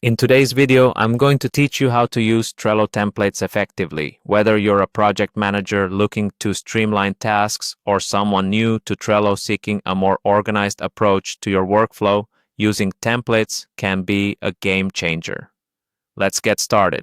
In today's video, I'm going to teach you how to use Trello templates effectively, whether you're a project manager looking to streamline tasks or someone new to Trello seeking a more organized approach to your workflow. Using templates can be a game changer. Let's get started.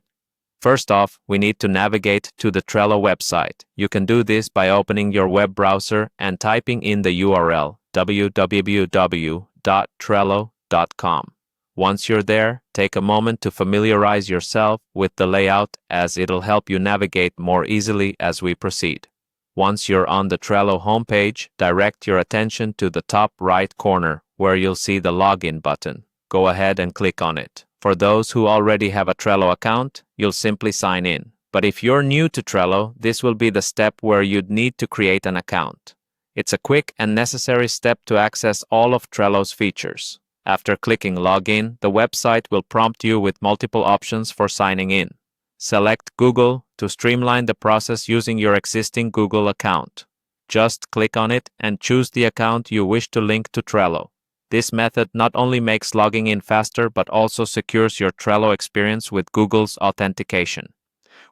First off, we need to navigate to the Trello website. You can do this by opening your web browser and typing in the URL www.trello.com. Once you're there, take a moment to familiarize yourself with the layout, as it'll help you navigate more easily as we proceed. Once you're on the Trello homepage, direct your attention to the top right corner where you'll see the login button. Go ahead and click on it. For those who already have a Trello account, you'll simply sign in. But if you're new to Trello, this will be the step where you'd need to create an account. It's a quick and necessary step to access all of Trello's features. After clicking Login, the website will prompt you with multiple options for signing in. Select Google to streamline the process using your existing Google account. Just click on it and choose the account you wish to link to Trello. This method not only makes logging in faster but also secures your Trello experience with Google's authentication.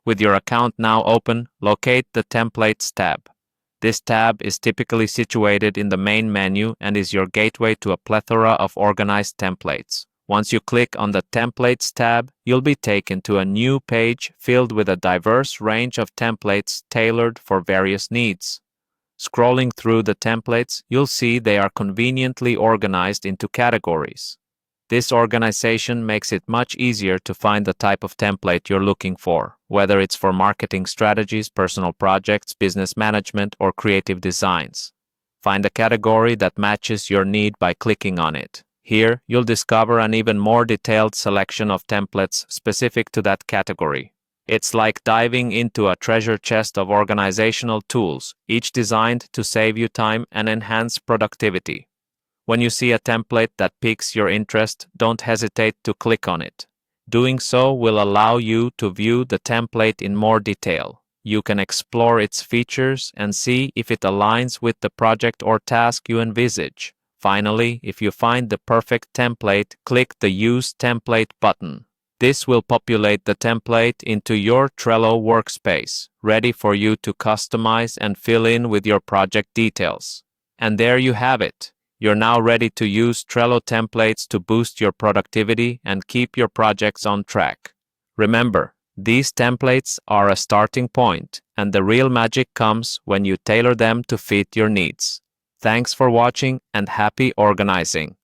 With your account now open, locate the Templates tab. This tab is typically situated in the main menu and is your gateway to a plethora of organized templates. Once you click on the Templates tab, you'll be taken to a new page filled with a diverse range of templates tailored for various needs. Scrolling through the templates, you'll see they are conveniently organized into categories. This organization makes it much easier to find the type of template you're looking for, whether it's for marketing strategies, personal projects, business management, or creative designs. Find a category that matches your need by clicking on it. Here, you'll discover an even more detailed selection of templates specific to that category. It's like diving into a treasure chest of organizational tools, each designed to save you time and enhance productivity. When you see a template that piques your interest, don't hesitate to click on it. Doing so will allow you to view the template in more detail. You can explore its features and see if it aligns with the project or task you envisage. Finally, if you find the perfect template, click the Use Template button. This will populate the template into your Trello workspace, ready for you to customize and fill in with your project details. And there you have it. You're now ready to use Trello templates to boost your productivity and keep your projects on track. Remember, these templates are a starting point, and the real magic comes when you tailor them to fit your needs. Thanks for watching and happy organizing!